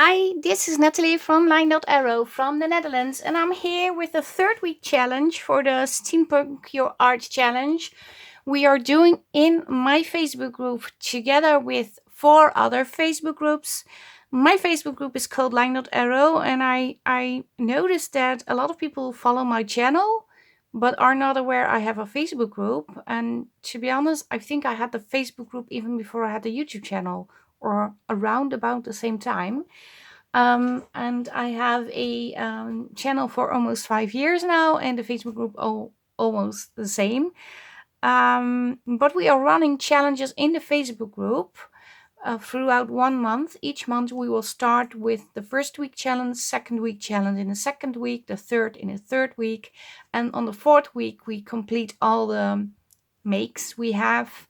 Hi, this is Natalie from LineDotArrow from the Netherlands, and I'm here with the third week challenge for the Steampunk Your Art Challenge. We are doing in my Facebook group together with 4 other Facebook groups. My Facebook group is called LineDotArrow, and I noticed that a lot of people follow my channel but are not aware I have a Facebook group. And to be honest, I think I had the Facebook group even before I had the YouTube channel, or around about the same time. And I have a channel for almost 5 years now, and the Facebook group almost the same. But we are running challenges in the Facebook group throughout 1 month. Each month we will start with the first week challenge, second week challenge in the second week, the third in the third week, and on the fourth week we complete all the makes we have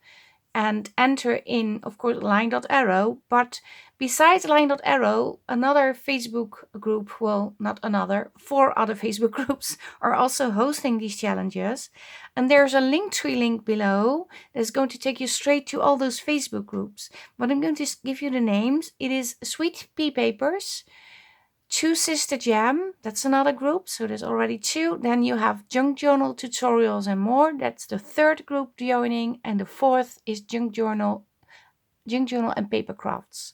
and enter in, of course, LineDotArrow. But besides LineDotArrow, another Facebook group, well, not another, 4 other Facebook groups are also hosting these challenges. And there's a Linktree link below that's going to take you straight to all those Facebook groups. But I'm going to give you the names. It is Sweet Pea Papers, Two Sister Jam, that's another group, so there's already 2. Then you have Junkjournal, Tutorials and More, that's the third group joining, and the fourth is Junkjournal and Papercrafts.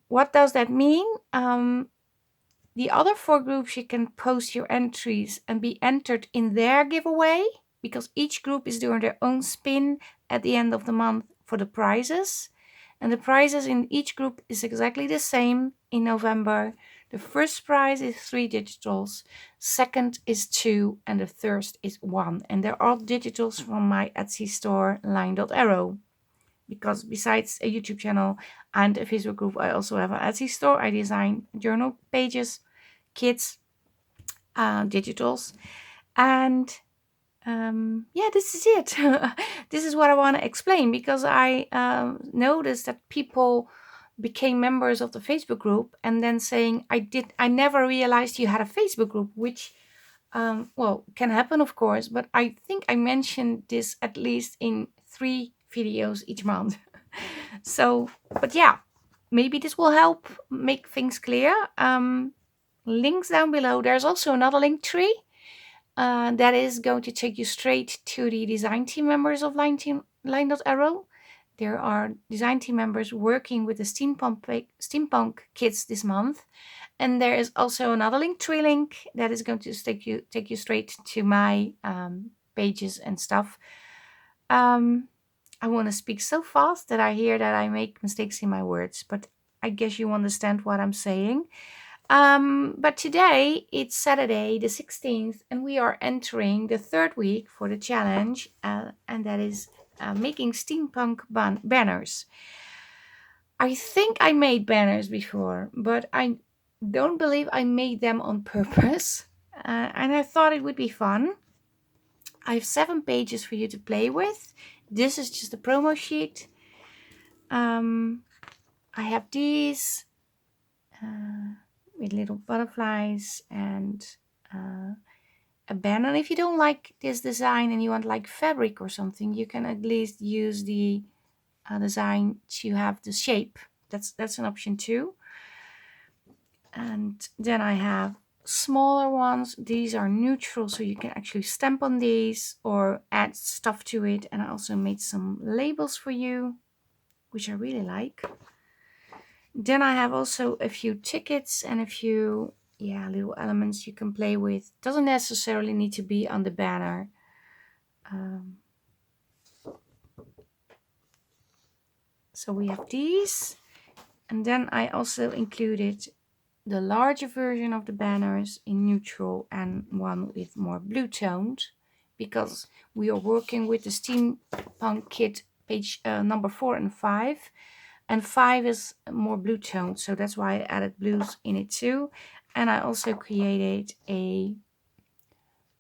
What does that mean? The other 4 groups, you can post your entries and be entered in their giveaway, because each group is doing their own spin at the end of the month for the prizes. And the prizes in each group is exactly the same in November. The first prize is 3 digitals, second is 2, and the third is 1. And they're all digitals from my Etsy store, LineDotArrow. Because besides a YouTube channel and a Facebook group, I also have an Etsy store. I design journal pages, kids, digitals. And yeah, this is it. This is what I want to explain, because I noticed that people became members of the Facebook group and then saying, I never realized you had a Facebook group, which well, can happen, of course, but I think I mentioned this at least in 3 videos each month. So, but yeah, maybe this will help make things clear. Links down below. There's also another link tree that is going to take you straight to the design team members of LineDotArrow. There are design team members working with the steampunk kids this month. And there is also another Linktree link that is going to take you straight to my pages and stuff. I want to speak so fast that I hear that I make mistakes in my words, but I guess you understand what I'm saying. But today it's Saturday the 16th, and we are entering the third week for the challenge, and that is making steampunk banners. I think I made banners before, but I don't believe I made them on purpose. And I thought it would be fun. I have 7 pages for you to play with. This is just a promo sheet. I have these with little butterflies and a banner. And if you don't like this design and you want like fabric or something, you can at least use the design to have the shape. That's an option too. And then I have smaller ones. These are neutral, so you can actually stamp on these or add stuff to it. And I also made some labels for you, which I really like. Then I have also a few tickets and a few little elements you can play with. Doesn't necessarily need to be on the banner. So we have these, and then I also included the larger version of the banners in neutral and one with more blue toned, because we are working with the steampunk kit page number 4 and 5, and 5 is more blue toned, so that's why I added blues in it too. And I also created a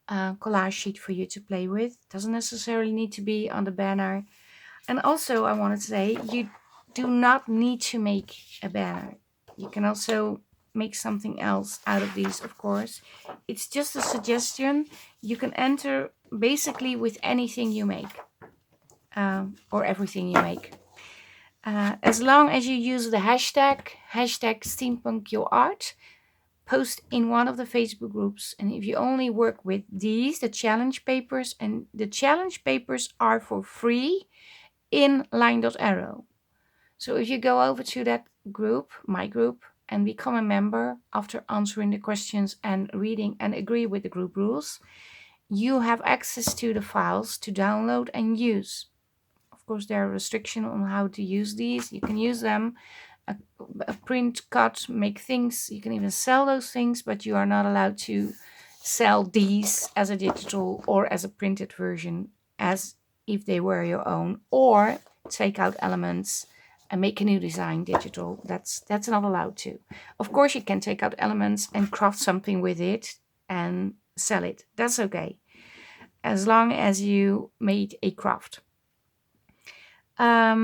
collage sheet for you to play with. Doesn't necessarily need to be on the banner. And also I wanted to say, you do not need to make a banner. You can also make something else out of these, of course. It's just a suggestion. You can enter basically with anything you make, or everything you make. As long as you use the hashtag #SteampunkYourArt, post in one of the Facebook groups. And if you only work with these, the challenge papers, and the challenge papers are for free in LineDotArrow. So if you go over to that group, my group, and become a member after answering the questions and reading and agree with the group rules, you have access to the files to download and use. Of course, there are restrictions on how to use these. You can use them, a print, cut, make things. You can even sell those things, but you are not allowed to sell these as a digital or as a printed version as if they were your own, or take out elements and make a new design digital. That's not allowed to. Of course, you can take out elements and craft something with it and sell it. That's okay, as long as you made a craft. I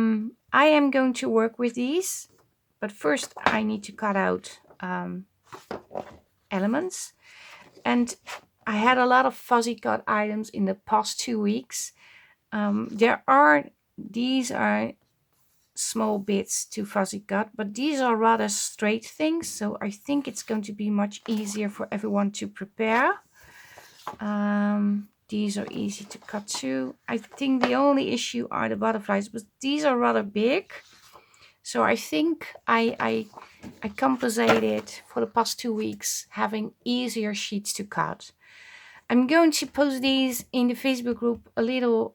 am going to work with these, but first I need to cut out elements. And I had a lot of fuzzy cut items in the past 2 weeks. These are small bits to fuzzy cut, but these are rather straight things, so I think it's going to be much easier for everyone to prepare. These are easy to cut too. I think the only issue are the butterflies, but these are rather big, so I think I compensated for the past 2 weeks having easier sheets to cut. I'm going to post these in the Facebook group a little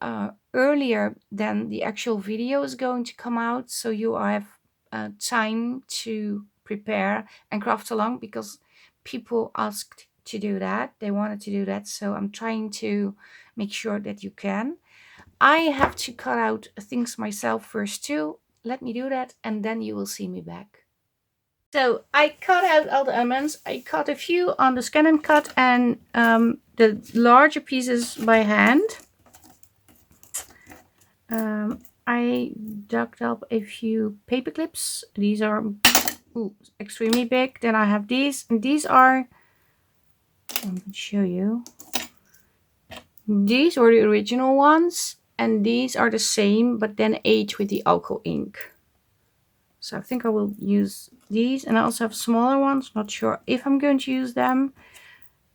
earlier than the actual video is going to come out, so you have time to prepare and craft along, because people asked to do that. They wanted to do that, so I'm trying to make sure that you can. I have to cut out things myself first too. Let me do that, and then you will see me back. So I cut out all the elements. I cut a few on the scan and cut, and the larger pieces by hand. I dug up a few paper clips. These are extremely big. Then I have these, and these are, I'm going to show you. These were the original ones, and these are the same, but then aged with the alcohol ink. So I think I will use these, and I also have smaller ones. Not sure if I'm going to use them.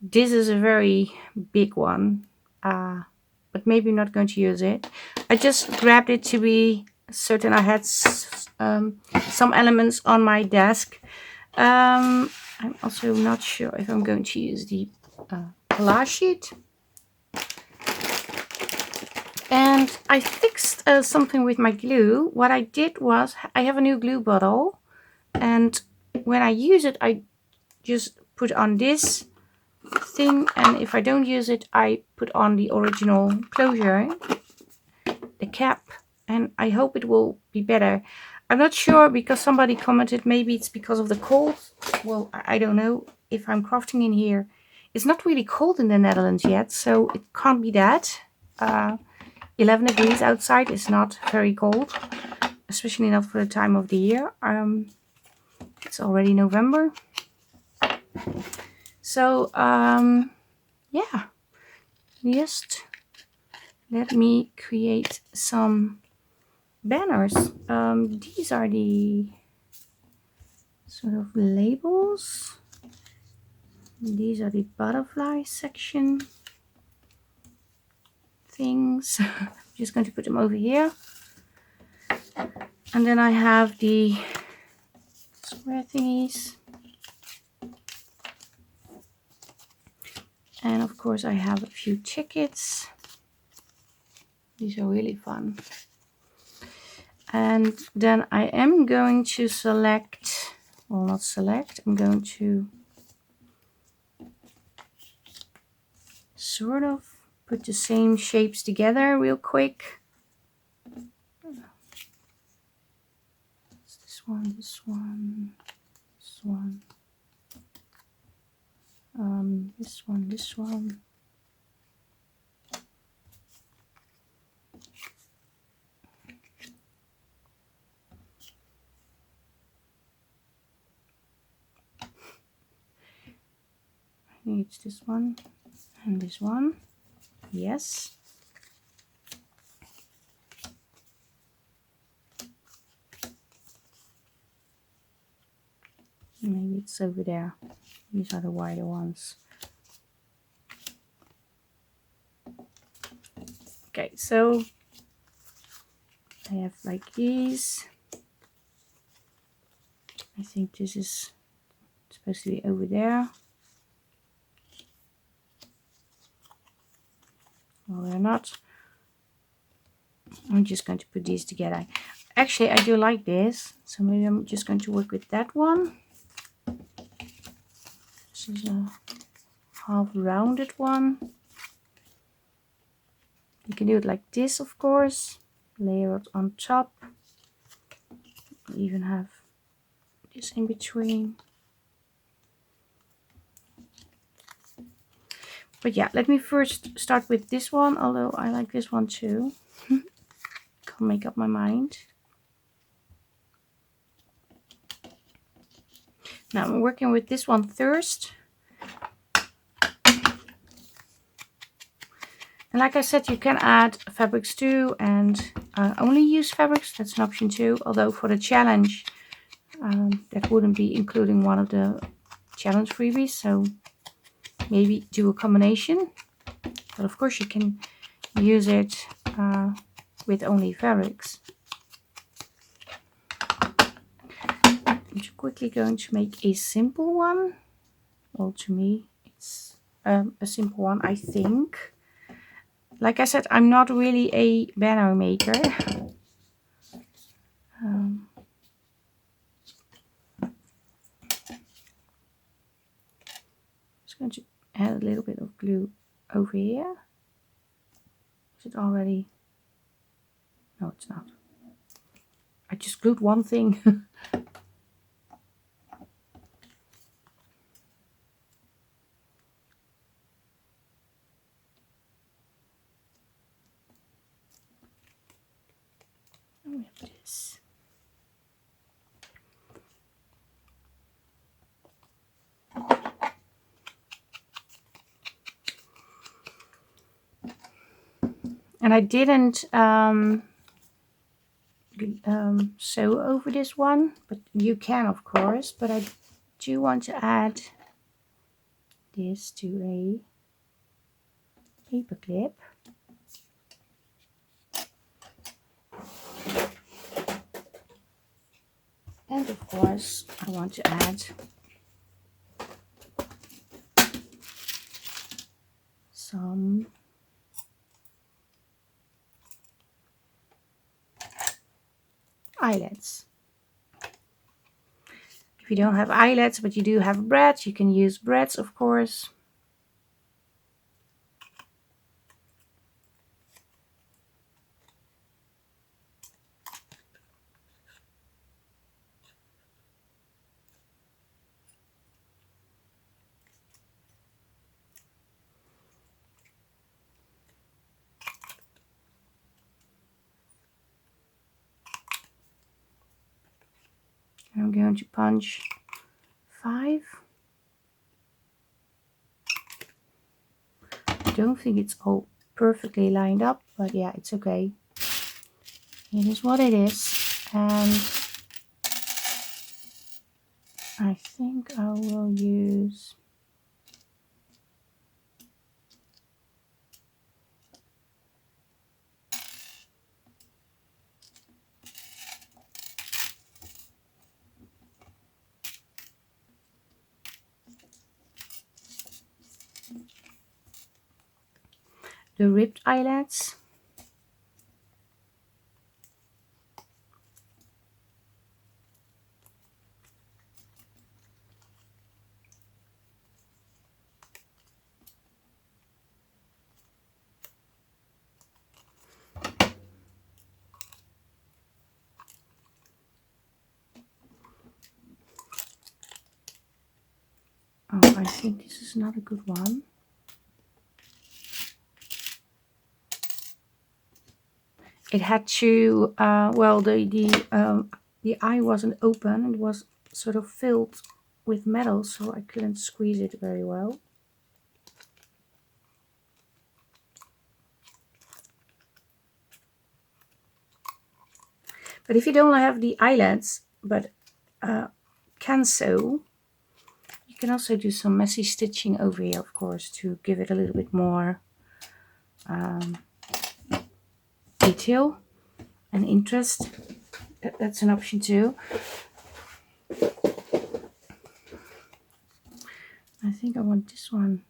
This is a very big one, but maybe not going to use it. I just grabbed it to be certain I had some elements on my desk. I'm also not sure if I'm going to use the collage sheet. And I fixed something with my glue. What I did was, I have a new glue bottle, and when I use it, I just put on this thing, and if I don't use it, I put on the original closure, the cap, and I hope it will be better. I'm not sure, because somebody commented maybe it's because of the cold. Well, I don't know if I'm crafting in here. It's not really cold in the Netherlands yet, so it can't be that. 11 degrees outside is not very cold, especially not for the time of the year. It's already November. So, yeah, just let me create some banners. These are the sort of labels. These are the butterfly section things. I'm just going to put them over here. And then I have the square thingies. And of course I have a few tickets. These are really fun. And then I am going to select, well, not select, I'm going to sort of put the same shapes together real quick. It's this one, this one, this one, this one, this one. I think it's this one and this one. Yes. Maybe it's over there. These are the wider ones. Okay, so I have like these. I think this is supposed to be over there. Well, they're not. I'm just going to put these together. Actually, I do like this, so maybe I'm just going to work with that one. This is a half rounded one. You can do it like this, of course. Layer it on top. You even have this in between. But yeah, let me first start with this one, although I like this one too. Can't make up my mind. Now I'm working with this one first. And like I said, you can add fabrics too, and only use fabrics, that's an option too. Although for the challenge, that wouldn't be including one of the challenge freebies, so maybe do a combination. But of course you can use it with only fabrics. I'm just quickly going to make a simple one. Well, to me, it's a simple one, I think. Like I said, I'm not really a banner maker. Just going to add a little bit of glue over here. Is it already? No, it's not. I just glued one thing. We have this. And I didn't sew over this one, but you can, of course. But I do want to add this to a paper clip. And of course, I want to add some eyelets. If you don't have eyelets, but you do have brads, you can use brads, of course. I'm going to punch 5. I don't think it's all perfectly lined up, but yeah, it's okay. It is what it is. And I think I will use the ribbed eyelets. Oh, I think this is not a good one. It had to, well, the eye wasn't open. It was sort of filled with metal, so I couldn't squeeze it very well. But if you don't have the eyelets, but can sew, can also do some messy stitching over here, of course, to give it a little bit more detail and interest. That's an option too. I think I want this one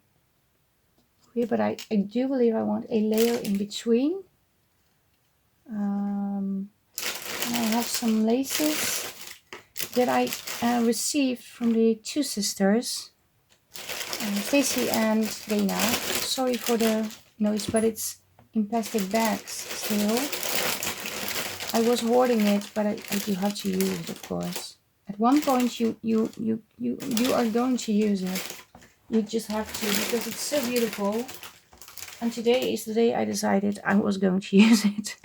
here, but I do believe I want a layer in between. And I have some laces that I received from the two sisters, Stacy and Dana. Sorry for the noise, but it's in plastic bags still. I was hoarding it, but I do have to use it, of course. At one point you are going to use it. You just have to, because it's so beautiful. And today is the day I decided I was going to use it.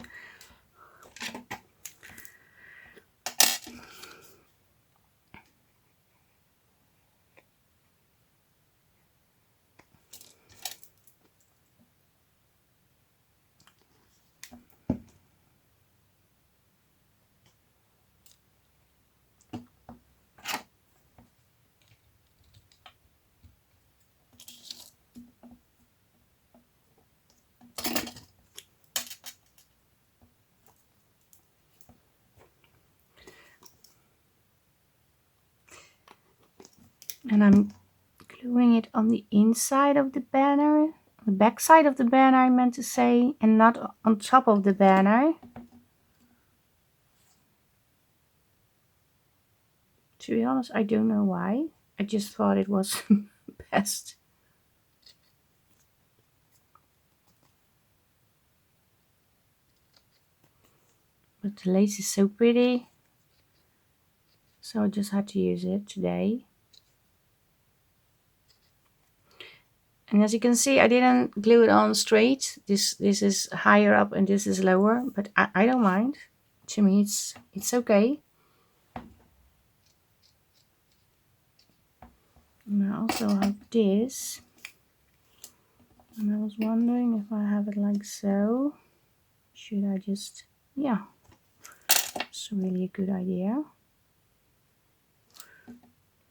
And I'm gluing it on the inside of the banner, the back side of the banner I meant to say, and not on top of the banner. To be honest, I don't know why. I just thought it was best. But the lace is so pretty, so I just had to use it today. And as you can see, I didn't glue it on straight. This is higher up and this is lower, but I don't mind. To me, it's okay. And I also have this. And I was wondering if I have it like so. Should I just, yeah, it's really a good idea.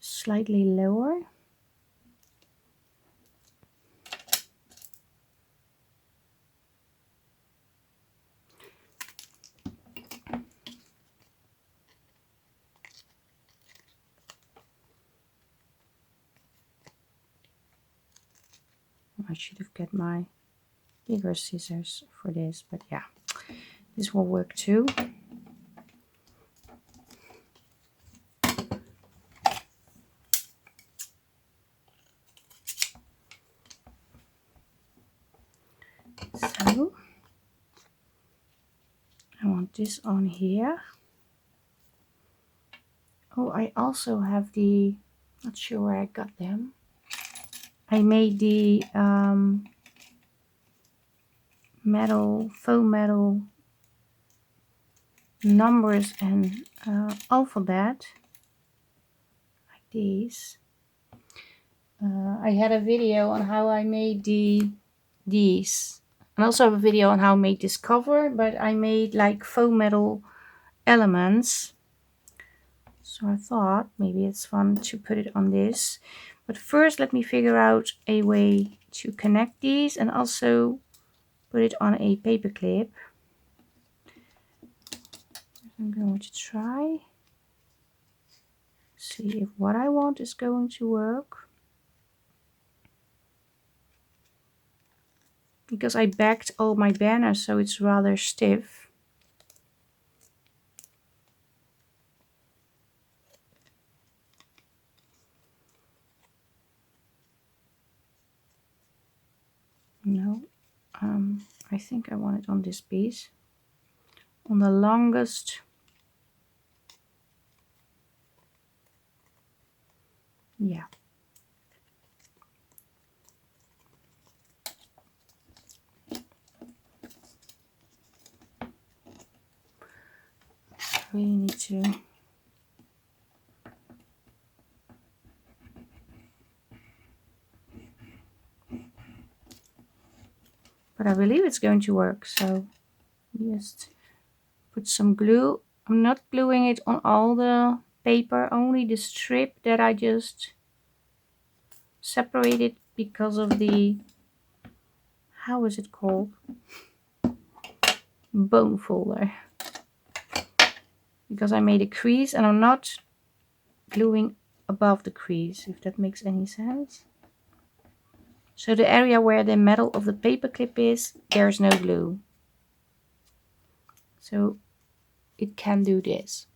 Slightly lower. I should have got my bigger scissors for this, but yeah, this will work too. So I want this on here. Oh, I also have the, not sure where I got them. I made the faux metal numbers and alphabet, like these. I had a video on how I made these. And also have a video on how I made this cover, but I made like faux metal elements. So I thought maybe it's fun to put it on this. But first let me figure out a way to connect these and also put it on a paper clip. I'm going to try. See if what I want is going to work. Because I backed all my banners, so it's rather stiff. No, I think I want it on this piece, on the longest. Yeah. I really need to. But I believe it's going to work, so just put some glue. I'm not gluing it on all the paper, only the strip that I just separated because of the, how is it called? Bone folder. Because I made a crease and I'm not gluing above the crease, if that makes any sense. So the area where the metal of the paperclip is, there's no glue. So it can do this.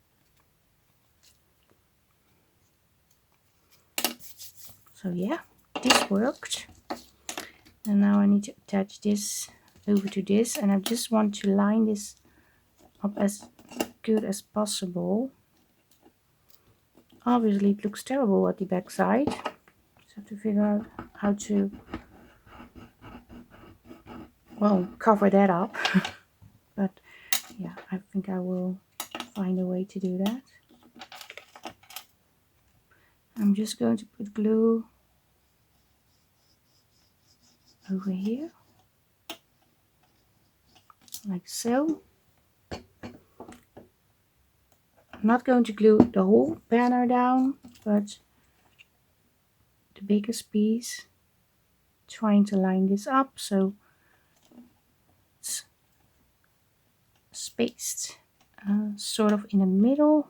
So yeah, this worked. And now I need to attach this over to this, and I just want to line this up as good as possible. Obviously it looks terrible at the back side. Just have to figure out how to, well, cover that up. But yeah, I think I will find a way to do that. I'm just going to put glue over here, like so. I'm not going to glue the whole banner down, but the biggest piece. Trying to line this up so it's spaced sort of in the middle.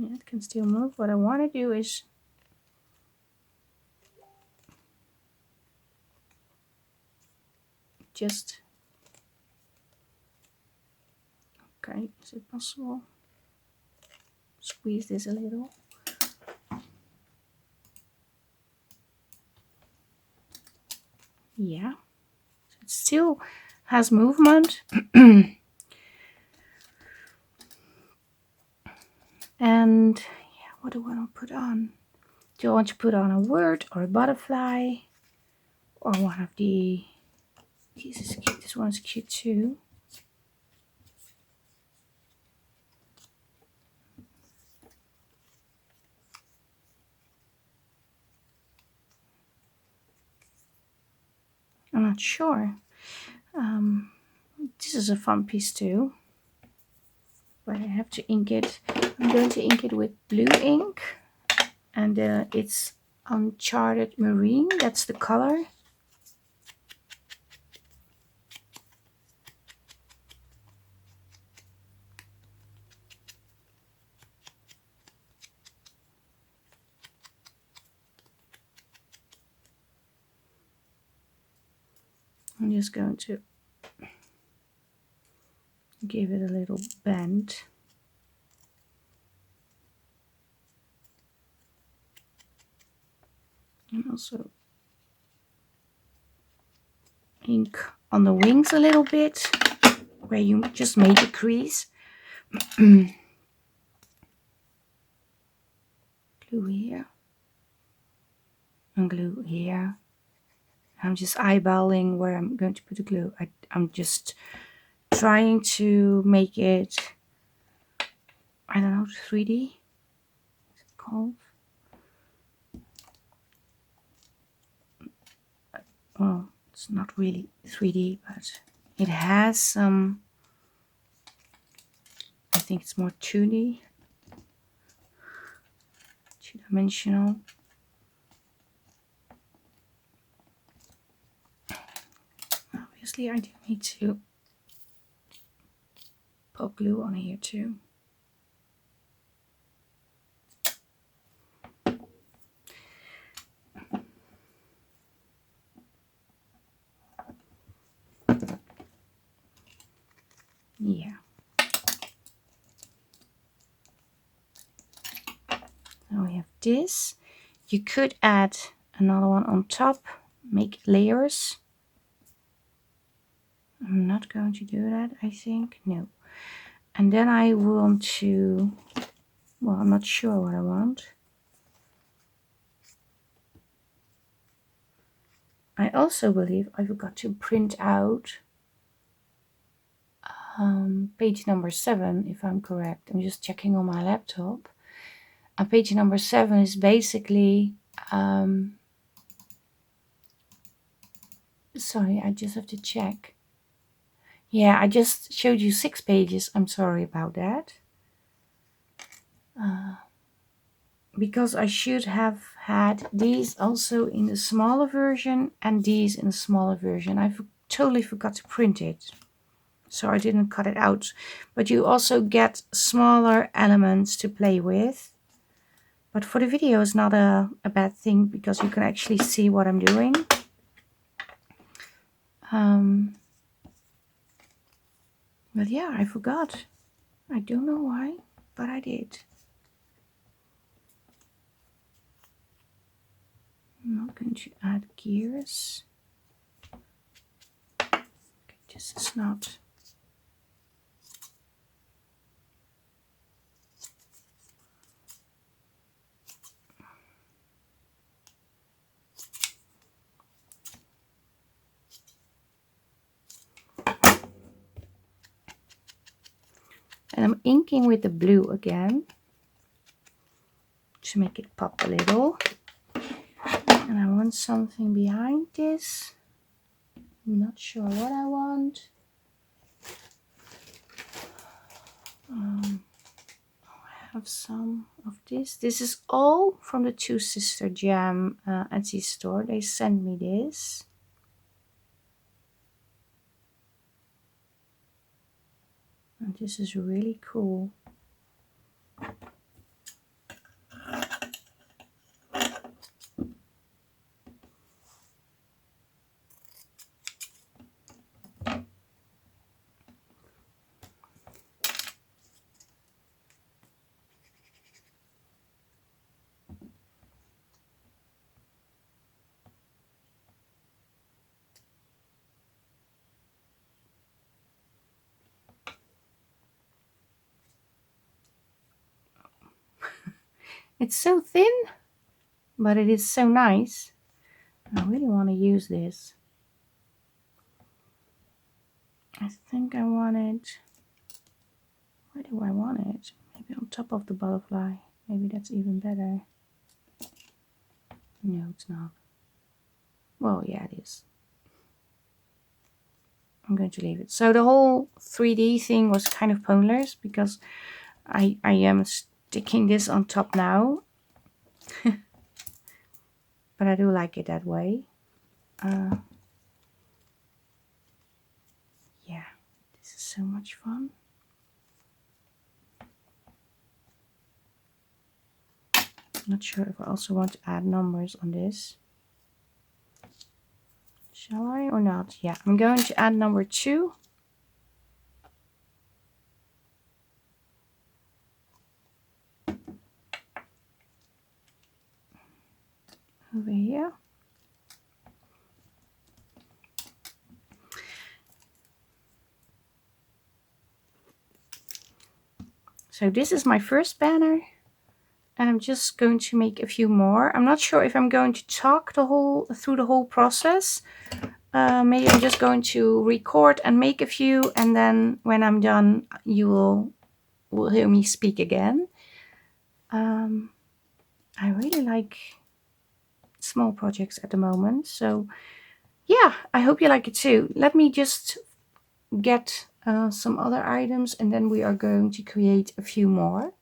Yeah, it can still move. What I want to do is just, okay, is it possible? Squeeze this a little. Yeah, so it still has movement. And yeah, what do I want to put on? Do I want to put on a word or a butterfly or one of the, this is cute, this one's cute too. I'm not sure. This is a fun piece too, but I have to ink it. I'm going to ink it with blue ink, and it's Uncharted Marine, that's the color. I'm just going to give it a little bend. And also ink on the wings a little bit, where you just made a crease. Glue here. And glue here. I'm just eyeballing where I'm going to put the glue. I'm just trying to make it, I don't know, 3D. Is it called? Well, it's not really 3D, but it has some, I think it's more 2D, two-dimensional. Obviously I do need to pop glue on here too. Yeah. Now we have this. You could add another one on top, make layers. I'm not going to do that, I think. No. And then I want to, well, I'm not sure what I want. I also believe I forgot to print out page number 7, if I'm correct. I'm just checking on my laptop. And page number 7 is basically, sorry, I just have to check. Yeah, I just showed you 6 pages. I'm sorry about that. Because I should have had these also in the smaller version and these in the smaller version. I totally forgot to print it, so I didn't cut it out. But you also get smaller elements to play with. But for the video it's not a bad thing, because you can actually see what I'm doing. But yeah, I forgot. I don't know why, but I did. I'm not going to add gears. Okay, this is not. And I'm inking with the blue again to make it pop a little. And I want something behind this. I'm not sure what I want. I have some of this. This is all from the Two Sister Jam Etsy store. They sent me this. And this is really cool. It's so thin, but it is so nice. I really want to use this. I think I want it. Where do I want it? Maybe on top of the butterfly. Maybe that's even better. No, it's not. Well, yeah, it is. I'm going to leave it. So the whole 3D thing was kind of pointless, because I am sticking this on top now. But I do like it that way. Yeah, this is so much fun. Not sure if I also want to add numbers on this. Shall I or not? Yeah, I'm going to add number 2. Over here. So this is my first banner, and I'm just going to make a few more. I'm not sure if I'm going to talk through the whole process. Maybe I'm just going to record and make a few, and then when I'm done, you will hear me speak again. I really like small projects at the moment, so yeah, I hope you like it too. Let me just get some other items, and then we are going to create a few more.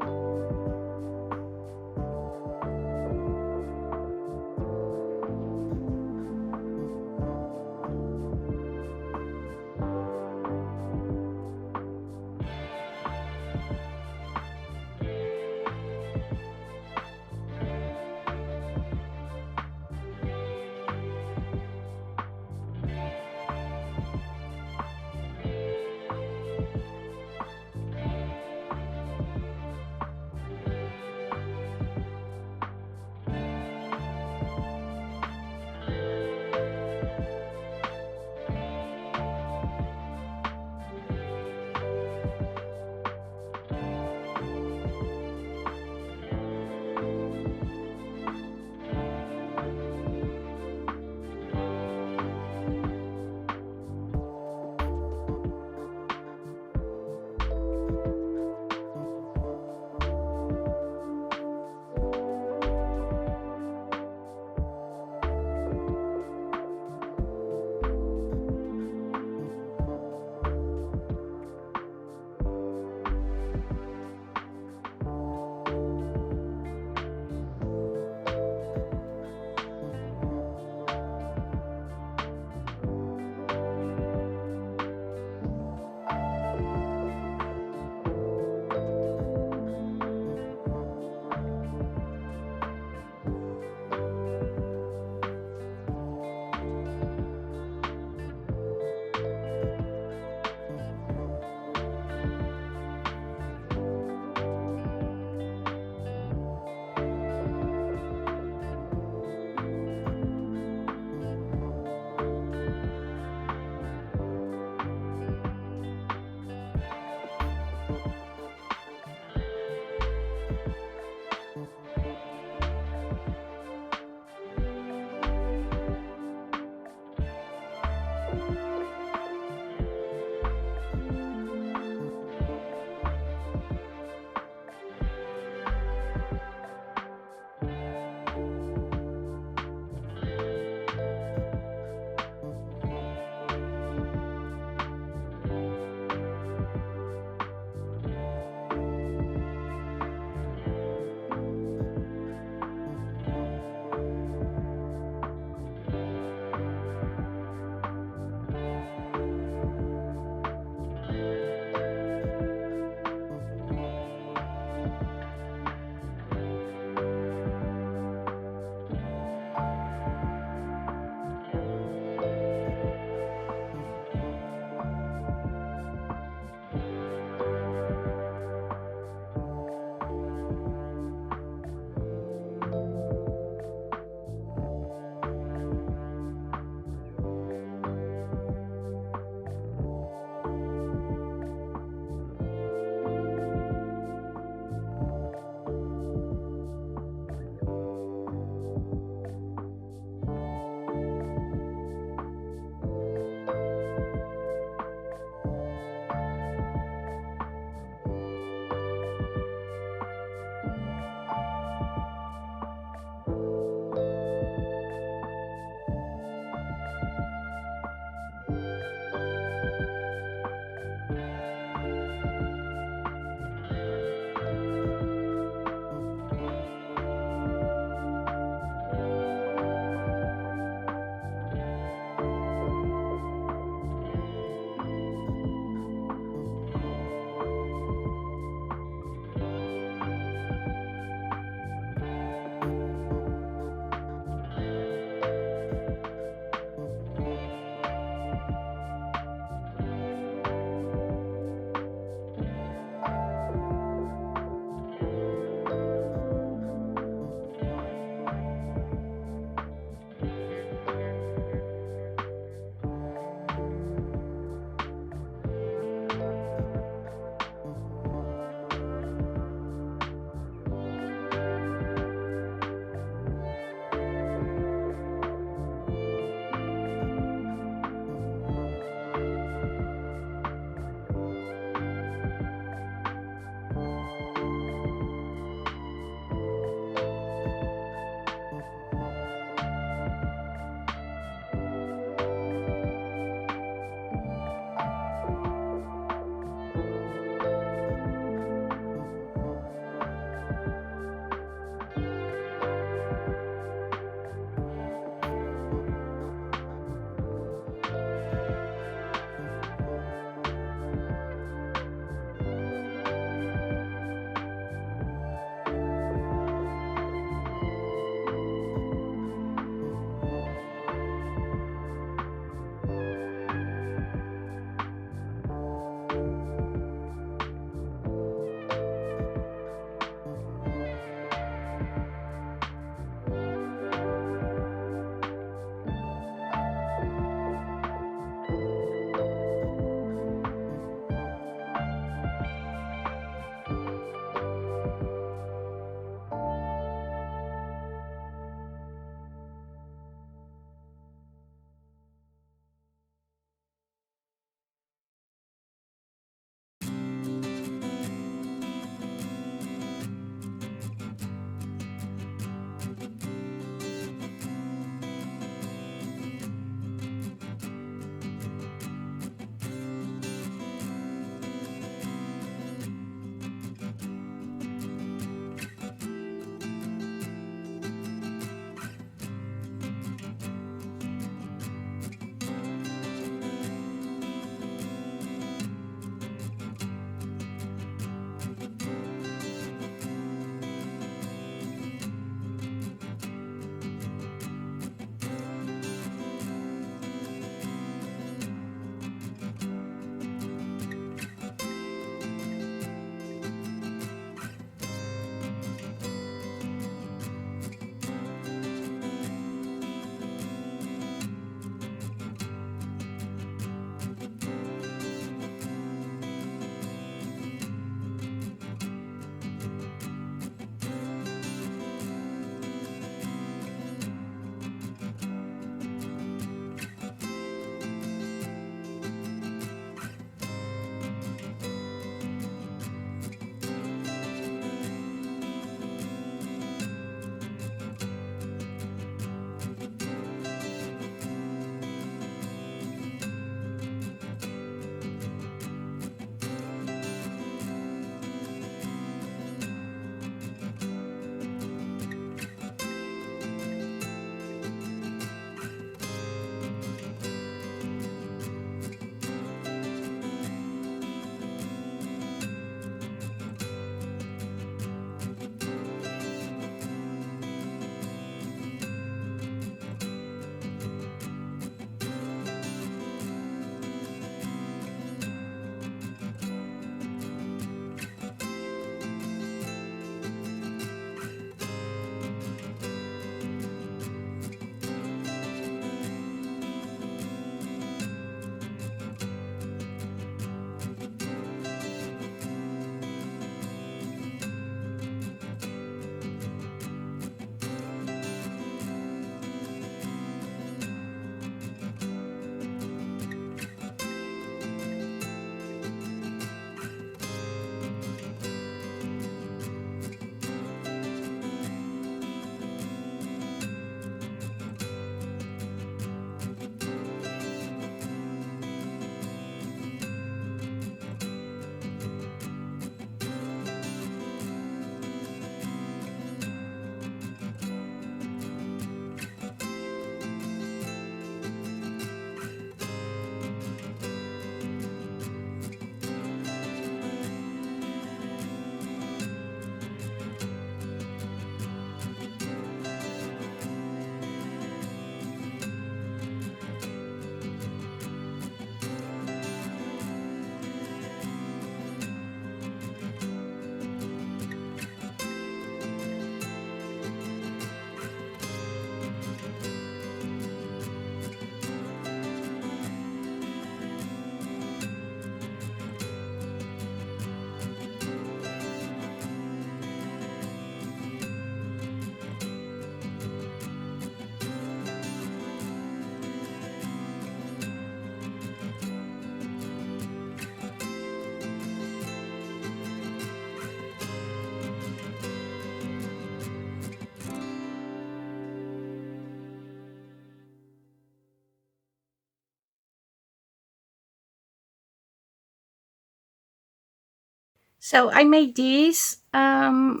So I made these. I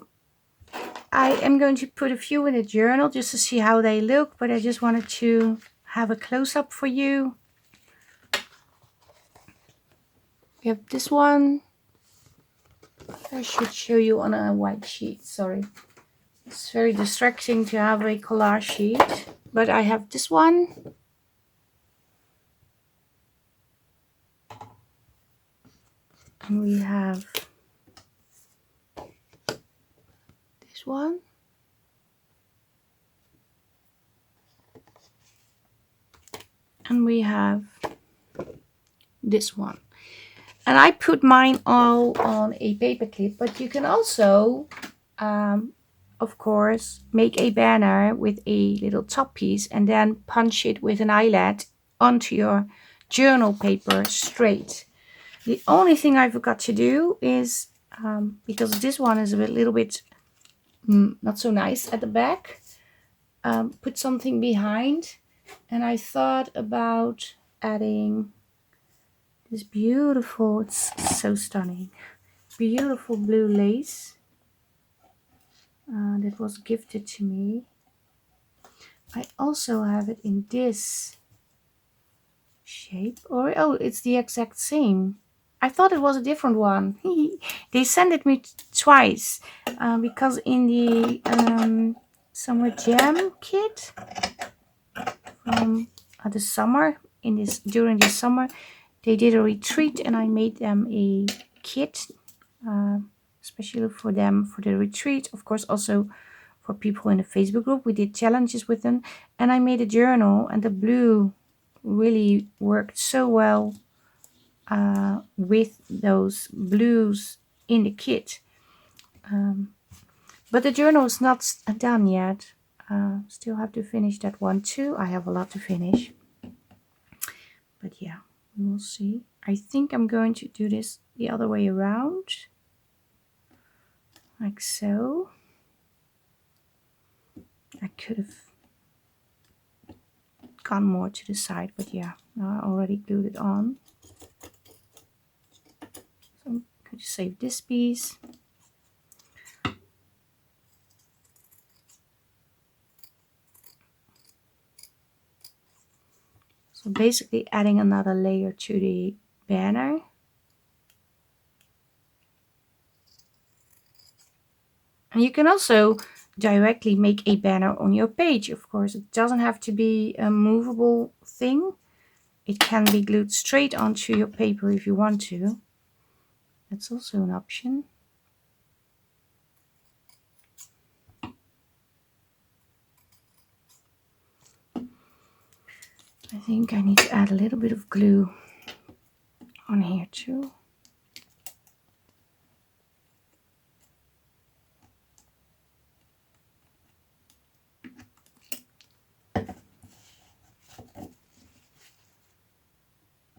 am going to put a few in a journal just to see how they look, but I just wanted to have a close-up for you. We have this one. I should show you on a white sheet, sorry. It's very distracting to have a collage sheet, but I have this one. And we have this one. And we have this one. And I put mine all on a paper clip, but you can also, of course, make a banner with a little top piece and then punch it with an eyelet onto your journal paper straight. The only thing I forgot to do is, because this one is a little bit not so nice at the back, put something behind. And I thought about adding this beautiful, it's so stunning, beautiful blue lace that was gifted to me. I also have it in this shape, or oh, it's the exact same. I thought it was a different one. They sent it me twice because in the summer jam kit from the summer, during the summer, they did a retreat and I made them a kit especially for them for the retreat. Of course, also for people in the Facebook group. We did challenges with them, and I made a journal, and the blue really worked so well with those blues in the kit. But the journal is not done yet. Still have to finish that one too. I have a lot to finish. But yeah, we will see. I think I'm going to do this the other way around. Like so. I could have gone more to the side, but yeah, now I already glued it on. So I'm going to save this piece. So basically adding another layer to the banner. And you can also directly make a banner on your page, of course. It doesn't have to be a movable thing. It can be glued straight onto your paper if you want to. That's also an option. I think I need to add a little bit of glue on here too.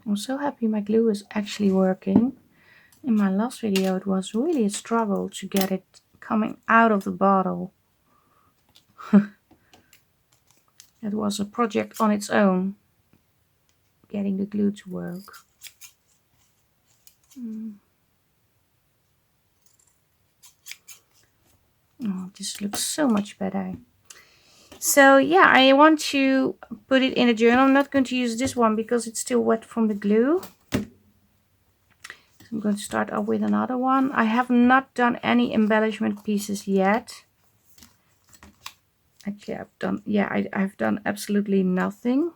I'm so happy my glue is actually working. In my last video it was really a struggle to get it coming out of the bottle. It was a project on its own, getting the glue to work. Oh, this looks so much better. So yeah, I want to put it in a journal. I'm not going to use this one because it's still wet from the glue. So I'm going to start off with another one. I have not done any embellishment pieces yet. Actually, I've done absolutely nothing.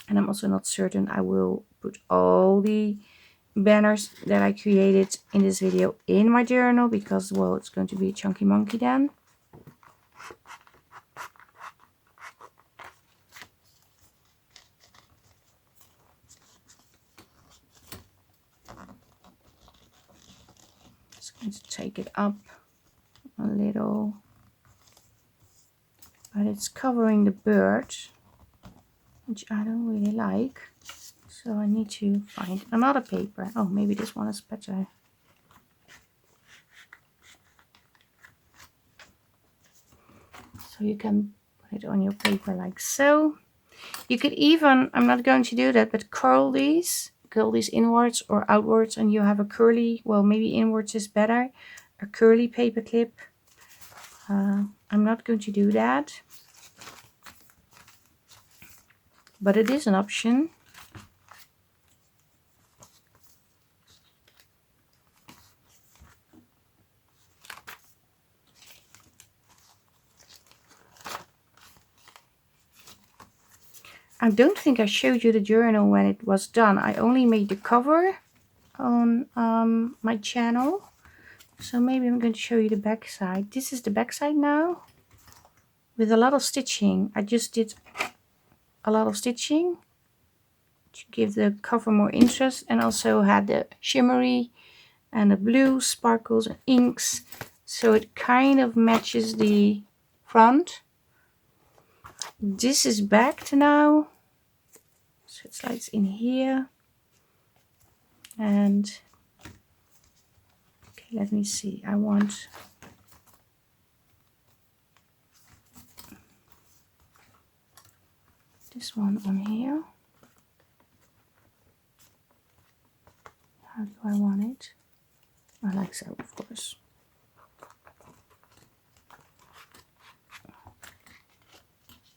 And I'm also not certain I will put all the banners that I created in this video in my journal because, well, it's going to be a chunky monkey then. Just going to take it up a little, but it's covering the bird, which I don't really like. So I need to find another paper. Oh, maybe this one is better. So you can put it on your paper like so. You could even, I'm not going to do that, but curl these curl this inwards or outwards and you have a curly, well, maybe inwards is better, a curly paper clip. I'm not going to do that, but it is an option. I don't think I showed you the journal when it was done. I only made the cover on my channel. So maybe I'm going to show you the back side. This is the back side now with a lot of stitching. I just did a lot of stitching to give the cover more interest, and also had the shimmery and the blue sparkles and inks. So it kind of matches the front. This is backed now, so it slides in here. And okay, let me see. I want this one on here. How do I want it? I like so, of course.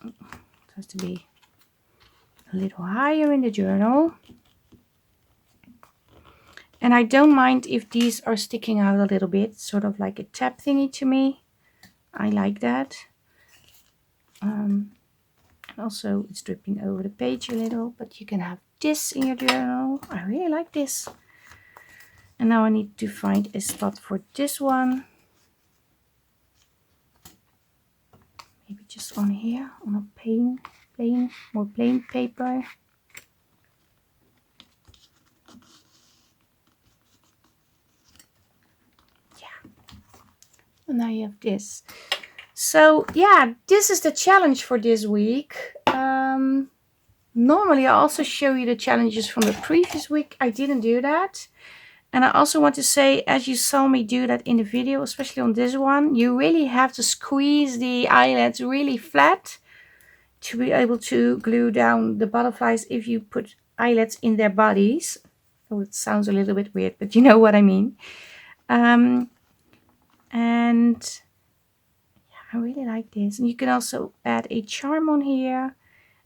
It has to be a little higher in the journal. And I don't mind if these are sticking out a little bit, sort of like a tab thingy to me. I like that. And also it's dripping over the page a little, but you can have this in your journal. I really like this. And now I need to find a spot for this one. Maybe just on here, on a more plain paper. Yeah. And now you have this. So yeah, this is the challenge for this week. Normally I also show you the challenges from the previous week. I didn't do that. And I also want to say, as you saw me do that in the video, especially on this one, you really have to squeeze the eyelets really flat to be able to glue down the butterflies if you put eyelets in their bodies. Oh, it sounds a little bit weird, but you know what I mean. And yeah, I really like this. And you can also add a charm on here.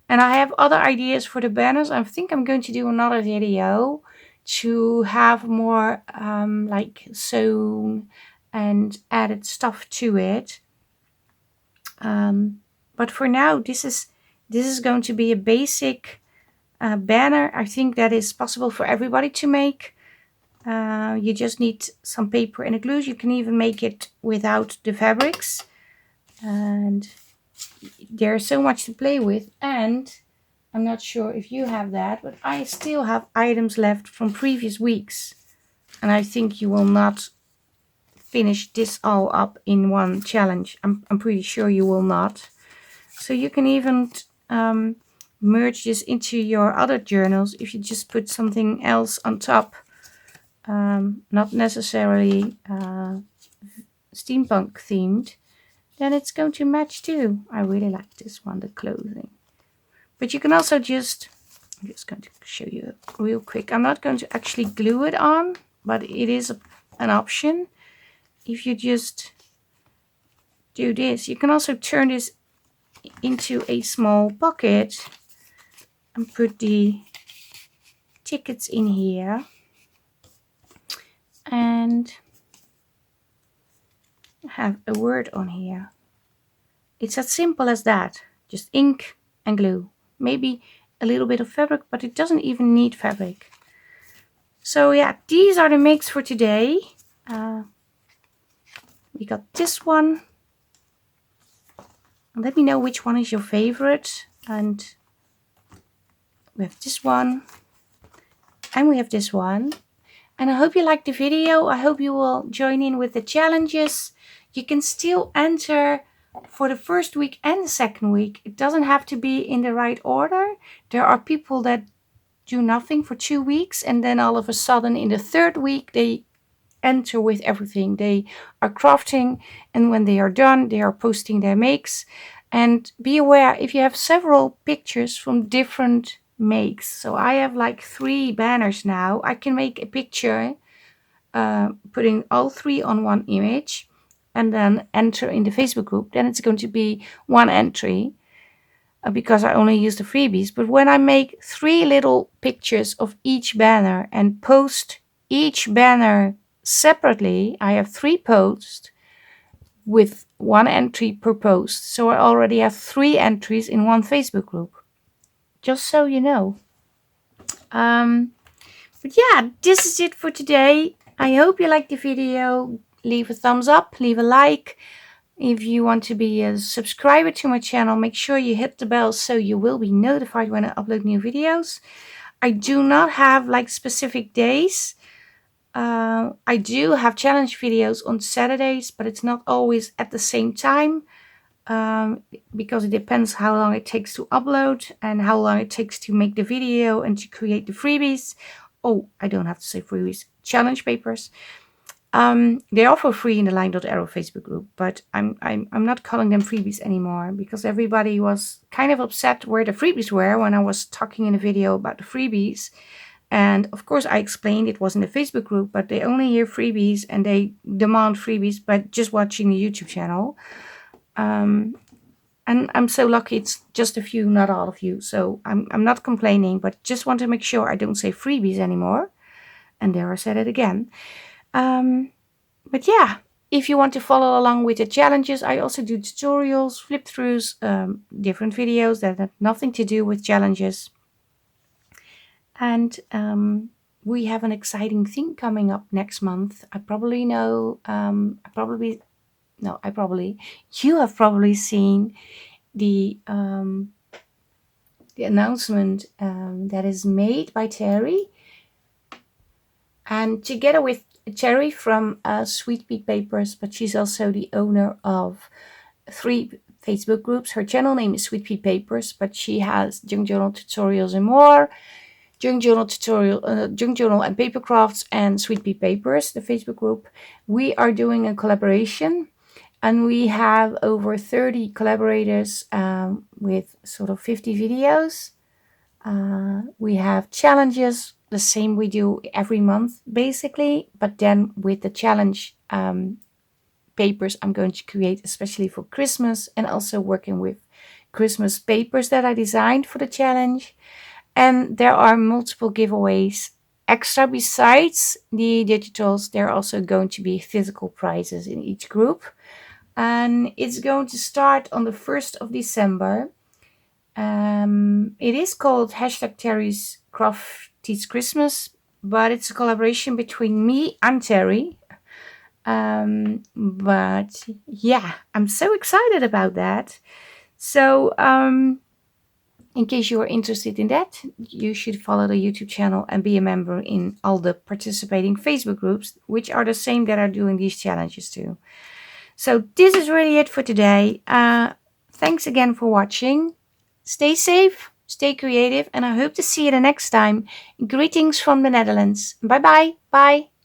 And I have other ideas for the banners. I think I'm going to do another video to have more like sewn and added stuff to it. But for now, this is going to be a basic banner. I think that is possible for everybody to make. You just need some paper and a glue. You can even make it without the fabrics. And there's so much to play with. And I'm not sure if you have that, but I still have items left from previous weeks. And I think you will not finish this all up in one challenge. I'm pretty sure you will not. So you can even merge this into your other journals if you just put something else on top. Not necessarily steampunk themed. Then it's going to match too. I really like this one, the clothing. But you can also I'm just going to show you real quick. I'm not going to actually glue it on, but it is an option. If you just do this, you can also turn this into a small pocket and put the tickets in here. And have a word on here. It's as simple as that. Just ink and glue. Maybe a little bit of fabric, but it doesn't even need fabric. So yeah, these are the makes for today. We got this one. Let me know which one is your favorite. And we have this one. And we have this one. And I hope you liked the video. I hope you will join in with the challenges. You can still enter for the first week and the second week. It doesn't have to be in the right order. There are people that do nothing for 2 weeks and then all of a sudden in the third week they enter with everything. They are crafting, and when they are done they are posting their makes. And be aware, if you have several pictures from different makes. So I have like 3 banners now. I can make a picture, putting all 3 on one image, and then enter in the Facebook group. Then it's going to be one entry, because I only use the freebies. But when I make 3 little pictures of each banner and post each banner separately, I have 3 posts with 1 entry per post. So I already have 3 entries in one Facebook group. Just so you know. But yeah, this is it for today. I hope you liked the video. Leave a thumbs up, leave a like. If you want to be a subscriber to my channel, make sure you hit the bell so you will be notified when I upload new videos. I do not have like specific days. I do have challenge videos on Saturdays, but it's not always at the same time, because it depends how long it takes to upload and how long it takes to make the video and to create the freebies. Oh, I don't have to say freebies, challenge papers. They're all for free in the LineDotArrow Facebook group, but I'm not calling them freebies anymore, because everybody was kind of upset where the freebies were when I was talking in a video about the freebies. And of course I explained it was in the Facebook group, but they only hear freebies and they demand freebies by just watching the YouTube channel. And I'm so lucky it's just a few, not all of you. So I'm not complaining, but just want to make sure I don't say freebies anymore. And there I said it again. But yeah, if you want to follow along with the challenges, I also do tutorials, flip-throughs, different videos that have nothing to do with challenges. And we have an exciting thing coming up next month. You have probably seen the announcement that is made by Terry. And together with Terry from Sweet Pea Papers, but she's also the owner of 3 Facebook groups. Her channel name is Sweet Pea Papers, but she has Junkjournal, Tutorials and more. Junkjournal and Papercrafts, and Sweet Pea Papers, the Facebook group. We are doing a collaboration, and we have over 30 collaborators with sort of 50 videos. We have challenges, the same we do every month basically, but then with the challenge papers I'm going to create especially for Christmas, and also working with Christmas papers that I designed for the challenge. And there are multiple giveaways extra besides the digitals. There are also going to be physical prizes in each group, and it's going to start on the 1st of December. It is called #Terry's Crafties Christmas, but it's a collaboration between me and Terry. But yeah, I'm so excited about that. So in case you are interested in that, you should follow the YouTube channel and be a member in all the participating Facebook groups, which are the same that are doing these challenges too. So this is really it for today. Thanks again for watching. Stay safe, stay creative, and I hope to see you the next time. Greetings from the Netherlands. Bye bye. Bye.